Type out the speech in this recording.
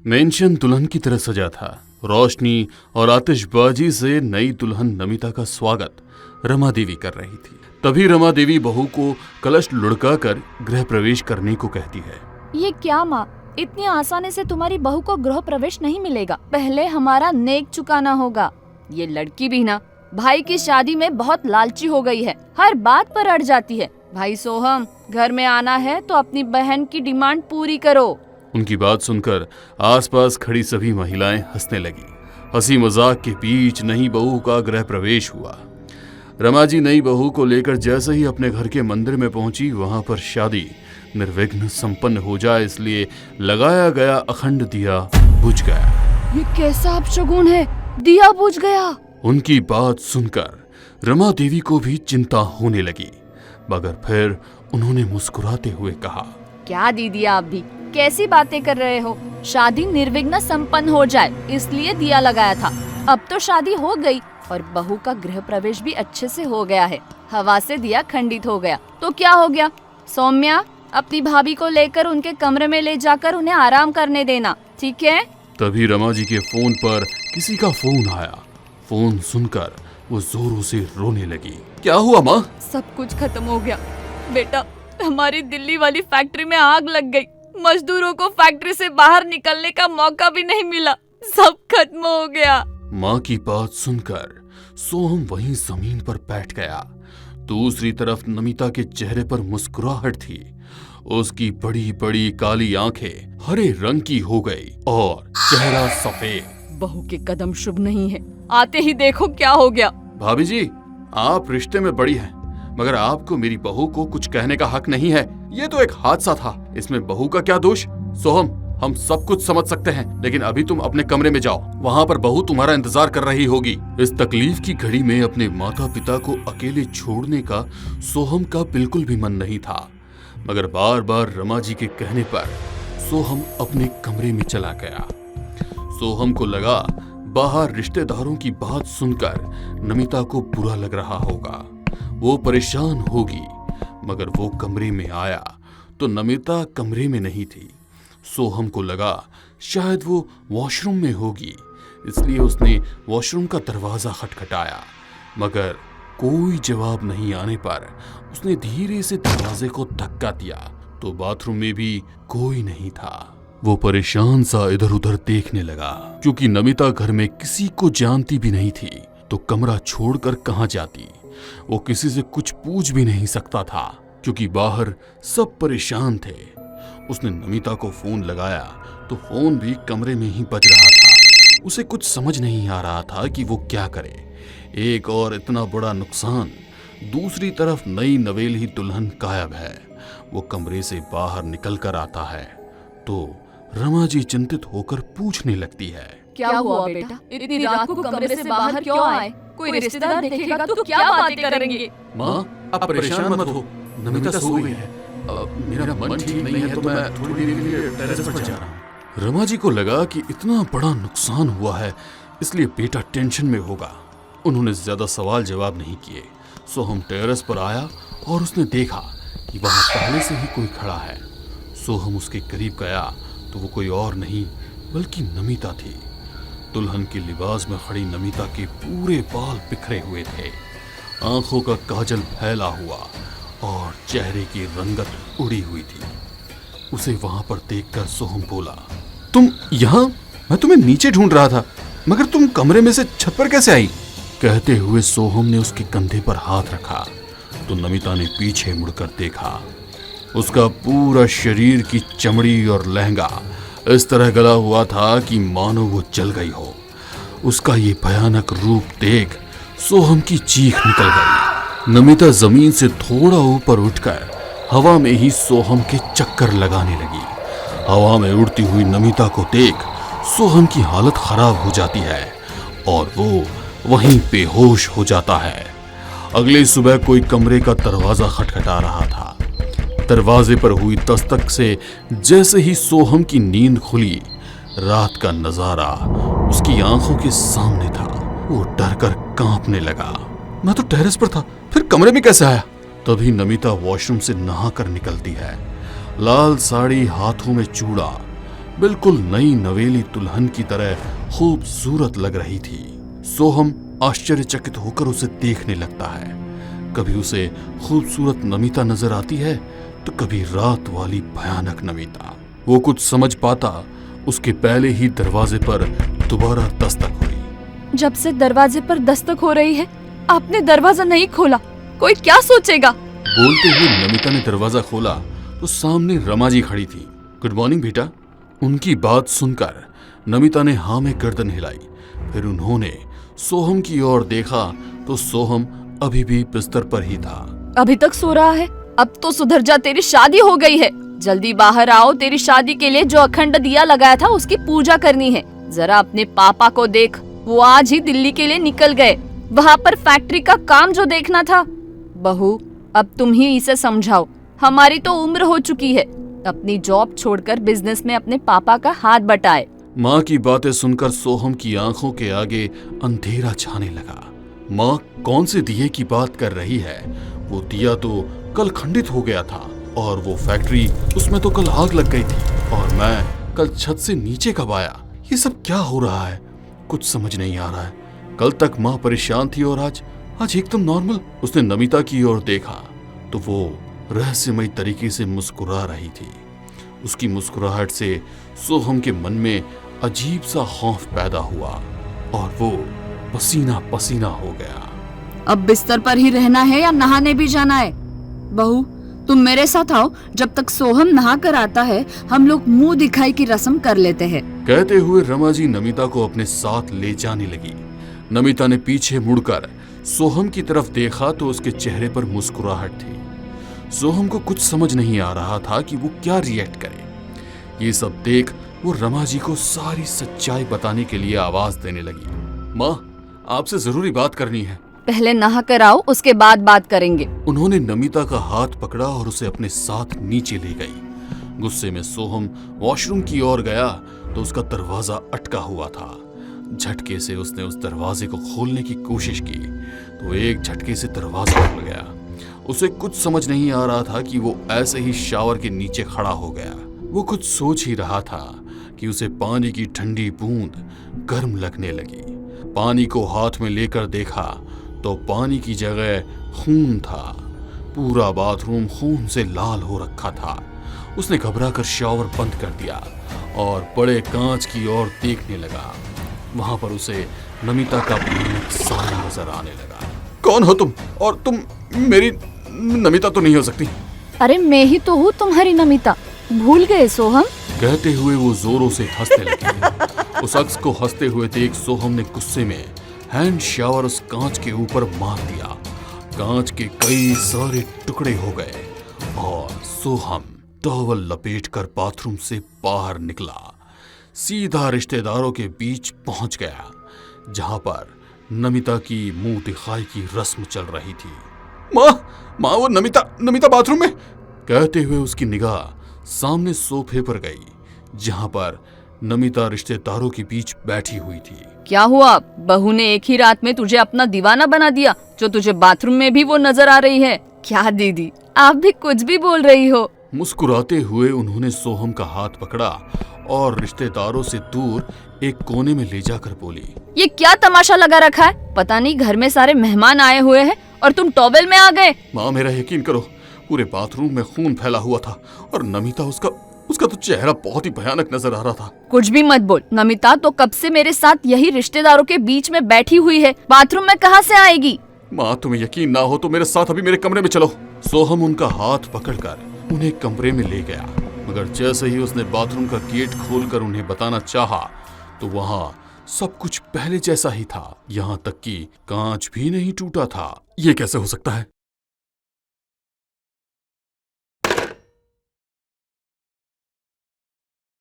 Mention दुल्हन की तरह सजा था। रोशनी और आतिशबाजी से नई दुल्हन नमिता का स्वागत रमा देवी कर रही थी। तभी रमा देवी बहू को कलश लुढ़काकर गृह प्रवेश करने को कहती है। ये क्या माँ, इतनी आसानी से तुम्हारी बहू को गृह प्रवेश नहीं मिलेगा। पहले हमारा नेक चुकाना होगा। ये लड़की भी ना भाई की शादी में बहुत लालची हो गई है, हर बात पर अड़ जाती है। भाई सोहम, घर में आना है तो अपनी बहन की डिमांड पूरी करो। उनकी बात सुनकर आसपास खड़ी सभी महिलाएं हंसने लगी। हंसी मजाक के बीच नई बहू का गृह प्रवेश हुआ। रमा जी नई बहू को लेकर जैसे ही अपने घर के मंदिर में पहुंची, वहां पर शादी निर्विघ्न संपन्न हो जाए इसलिए लगाया गया अखंड दिया बुझ गया। ये कैसा अपशगुन है, दिया बुझ गया। उनकी बात सुनकर रमा देवी को भी चिंता होने लगी, मगर फिर उन्होंने मुस्कुराते हुए कहा, क्या दीदी आप भी कैसी बातें कर रहे हो। शादी निर्विघ्न संपन्न हो जाए इसलिए दिया लगाया था। अब तो शादी हो गई और बहू का गृह प्रवेश भी अच्छे से हो गया है। हवा से दिया खंडित हो गया तो क्या हो गया। सौम्या, अपनी भाभी को लेकर उनके कमरे में ले जाकर उन्हें आराम करने देना, ठीक है। तभी रमा जी के फोन पर किसी का फोन आया। फोन सुनकर वो जोरों से रोने लगी। क्या हुआ माँ? सब कुछ खत्म हो गया बेटा, हमारी दिल्ली वाली फैक्ट्री में आग लग गई। मजदूरों को फैक्ट्री से बाहर निकलने का मौका भी नहीं मिला, सब खत्म हो गया। माँ की बात सुनकर सोहम वहीं जमीन पर बैठ गया। दूसरी तरफ नमिता के चेहरे पर मुस्कुराहट थी। उसकी बड़ी बड़ी काली आंखें हरे रंग की हो गई और चेहरा सफेद। बहू के कदम शुभ नहीं है, आते ही देखो क्या हो गया। भाभी जी, आप रिश्ते में बड़ी हैं, मगर आपको मेरी बहू को कुछ कहने का हक नहीं है। ये तो एक हादसा था, इसमें बहू का क्या दोष। सोहम, हम सब कुछ समझ सकते हैं, लेकिन अभी तुम अपने कमरे में जाओ, वहाँ पर बहू तुम्हारा इंतजार कर रही होगी। इस तकलीफ की घड़ी में अपने माता पिता को अकेले छोड़ने का सोहम का बिल्कुल भी मन नहीं था, मगर बार बार रमा जी के कहने पर सोहम अपने कमरे में चला गया। सोहम को लगा बाहर रिश्तेदारों की बात सुनकर नमिता को बुरा लग रहा होगा, वो परेशान होगी, मगर वो कमरे में आया तो नमिता कमरे में नहीं थी। सोहम को लगा शायद वो वॉशरूम में होगी, इसलिए उसने वॉशरूम का दरवाजा खटखटाया, मगर कोई जवाब नहीं आने पर उसने धीरे से दरवाजे को धक्का दिया तो बाथरूम में भी कोई नहीं था। वो परेशान सा इधर उधर देखने लगा, क्योंकि नमिता घर में किसी को जानती भी नहीं थी तो कमरा छोड़कर कहाँ जाती। वो किसी से कुछ पूछ भी नहीं सकता था, क्योंकि बाहर सब परेशान थे। उसने नमिता को फोन लगाया तो फोन भी कमरे में ही बज रहा था। उसे कुछ समझ नहीं आ रहा था कि वो क्या करे। एक और इतना बड़ा नुकसान, दूसरी तरफ नई नवेली दुल्हन गायब है। वो कमरे से बाहर निकल कर आता है तो रमा जी चिंतित होकर पूछने लगती है, क्या हुआ बेटा, इतनी रात को कमरे से बाहर क्यों आए? कोई रिश्तेदार देखेगा तो क्या बातें करेंगे? माँ, आप परेशान मत हो, नमिता सो गई है। मेरा मन ठीक नहीं है तो मैं थोड़ी देर के लिए टेरेस पर जा रहा हूँ। रमा जी को लगा कि इतना बड़ा नुकसान हुआ है, इसलिए बेटा टेंशन में होगा। उन्होंने ज्यादा सवाल जवाब नहीं किए। सोहम टेरेस पर आया और उसने देखा कि वहां पहले से ही कोई खड़ा है। सोहम उसके करीब गया तो वो कोई और नहीं बल्कि नमिता थी। दुल्हन के लिबास में खड़ी नमिता के पूरे बाल बिखरे हुए थे, आंखों का काजल फैला हुआ और चेहरे की रंगत उड़ी हुई थी। उसे वहां पर देखकर सोहम बोला, तुम यहाँ? मैं तुम्हें नीचे ढूंढ रहा था, मगर तुम कमरे में से छत पर कैसे आई? कहते हुए सोहम ने उसके कंधे पर हाथ रखा तो नमिता ने पीछे मुड़कर देखा। उसका पूरा शरीर की चमड़ी और लहंगा इस तरह गला हुआ था कि मानो वो जल गई हो। उसका ये भयानक रूप देख सोहम की चीख निकल गई। नमिता जमीन से थोड़ा ऊपर उठकर हवा में ही सोहम के चक्कर लगाने लगी। हवा में उड़ती हुई नमिता को देख सोहम की हालत खराब हो जाती है और वो वहीं बेहोश हो जाता है। अगली सुबह कोई कमरे का दरवाजा खटखटा रहा था। दरवाजे पर हुई दस्तक से जैसे ही सोहम की नींद खुली, रात का नजारा उसकी आंखों के सामने था। वो डर कर कांपने लगा। मैं तो टेरेस पर था, फिर कमरे में कैसे आया? तभी नमिता वॉशरूम से नहा कर निकलती है। लाल साड़ी, हाथों में चूड़ा, बिल्कुल नई नवेली दुल्हन की तरह खूबसूरत लग रही थी। सोहम आश्चर्यचकित होकर उसे देखने लगता है। कभी उसे खूबसूरत नमिता नजर आती है तो कभी रात वाली भयानक नमिता। वो कुछ समझ पाता उसके पहले ही दरवाजे पर दोबारा दस्तक हुई। जब से दरवाजे पर दस्तक हो रही है, आपने दरवाजा नहीं खोला, कोई क्या सोचेगा? बोलते हुए नमिता ने दरवाजा खोला तो सामने रमा जी खड़ी थी। गुड मॉर्निंग बेटा। उनकी बात सुनकर नमिता ने हाँ में गर्दन हिलाई। फिर उन्होंने सोहम की ओर देखा तो सोहम अभी भी बिस्तर पर ही था। अभी तक सो रहा है? अब तो सुधर जा, तेरी शादी हो गई है। जल्दी बाहर आओ, तेरी शादी के लिए जो अखंड दिया लगाया था उसकी पूजा करनी है। जरा अपने पापा को देख, वो आज ही दिल्ली के लिए निकल गए। वहाँ पर फैक्ट्री का काम जो देखना था। बहू, अब तुम ही इसे समझाओ, हमारी तो उम्र हो चुकी है। अपनी जॉब छोड़कर बिजनेस में अपने पापा का हाथ बटाए। माँ की बातें सुनकर सोहम की आंखों के आगे अंधेरा छाने लगा। माँ कौन से दिए की बात कर रही है? वो दिया तो कल खंडित हो गया था, और वो फैक्ट्री, उसमें तो कल आग लग गई थी, और मैं कल छत से नीचे कब आया? ये सब क्या हो रहा है? कुछ समझ नहीं आ रहा है। कल तक माँ परेशान थी और आज एकदम नॉर्मल। उसने नमिता की ओर देखा तो वो रहस्यमय तरीके से मुस्कुरा रही थी। उसकी मुस्कुराहट से सोहम के मन में अजीब सा खौफ पैदा हुआ और वो पसीना पसीना हो गया। अब बिस्तर पर ही रहना है या नहाने भी जाना है? बहू, तुम मेरे साथ आओ, जब तक सोहम नहा कर आता है हम लोग मुंह दिखाई की रस्म कर लेते हैं। कहते हुए रमा जी नमिता को अपने साथ ले जाने लगी। नमिता ने पीछे मुड़कर सोहम की तरफ देखा तो उसके चेहरे पर मुस्कुराहट थी। सोहम को कुछ समझ नहीं आ रहा था कि वो क्या रिएक्ट करे। ये सब देख वो रमा जी को सारी सच्चाई बताने के लिए आवाज देने लगी। माँ, आपसे जरूरी बात करनी है। पहले नहा कर आओ, उसके बाद बात करेंगे। उन्होंने नमिता का हाथ पकड़ा और उसे अपने साथ नीचे ले गई। गुस्से में सोहम वॉशरूम की ओर गया तो उसका दरवाजा अटका हुआ था। झटके से उसने उस दरवाजे को खोलने की कोशिश की तो एक झटके से दरवाजा खुल गया। उसे कुछ समझ नहीं आ रहा था कि वो ऐसे ही शावर के नीचे खड़ा हो गया। वो कुछ सोच ही रहा था कि उसे पानी की ठंडी बूंद गर्म लगने लगी। पानी को हाथ में लेकर देखा तो पानी की जगह खून था। पूरा बाथरूम खून से लाल हो रखा था। उसने घबराकर शावर बंद कर दिया और बड़े कांच की ओर देखने लगा। वहां पर उसे नमिता का भयानक साया नजर आने लगा। कौन हो तुम? और तुम मेरी नमिता तो नहीं हो सकती। अरे मैं ही तो हूँ तुम्हारी नमिता, भूल गए सोहम? कहते हुए वो जोरों से हंसने लगी। उस शख्स को हंसते हुए देख सोहम ने गुस्से में हैंड शावर उस कांच के ऊपर मार दिया। कांच के कई सारे टुकड़े हो गए और सोहम टॉवल लपेटकर बाथरूम से बाहर निकला। सीधा रिश्तेदारों के बीच पहुंच गया जहां पर नमिता की मुंह दिखाई की रस्म चल रही थी। माँ, वो नमिता बाथरूम में। कहते हुए उसकी निगाह सामने सोफे पर गई जहां पर नमिता रिश्तेदारों के बीच बैठी हुई थी। क्या हुआ? बहू ने एक ही रात में तुझे अपना दीवाना बना दिया जो तुझे बाथरूम में भी वो नजर आ रही है। क्या दीदी, आप भी कुछ भी बोल रही हो? मुस्कुराते हुए उन्होंने सोहम का हाथ पकड़ा और रिश्तेदारों से दूर एक कोने में ले जाकर बोली, ये क्या तमाशा लगा रखा है? पता नहीं घर में सारे मेहमान आए हुए हैं और तुम टॉवेल में आ गए। माँ, मेरा यकीन करो, पूरे बाथरूम में खून फैला हुआ था और नमिता, उसका तो चेहरा बहुत ही भयानक नजर आ रहा था। कुछ भी मत बोल। नमिता तो कब से मेरे साथ यही रिश्तेदारों के बीच में बैठी हुई है, बाथरूम में कहाँ से आएगी? माँ, तुम्हें यकीन ना हो तो मेरे साथ अभी मेरे कमरे में चलो। सोहम उनका हाथ पकड़कर उन्हें कमरे में ले गया, मगर जैसे ही उसने बाथरूम का गेट खोलकर उन्हें बताना चाहा तो वहाँ सब कुछ पहले जैसा ही था। यहाँ तक कि कांच भी नहीं टूटा था। ये कैसे हो सकता है?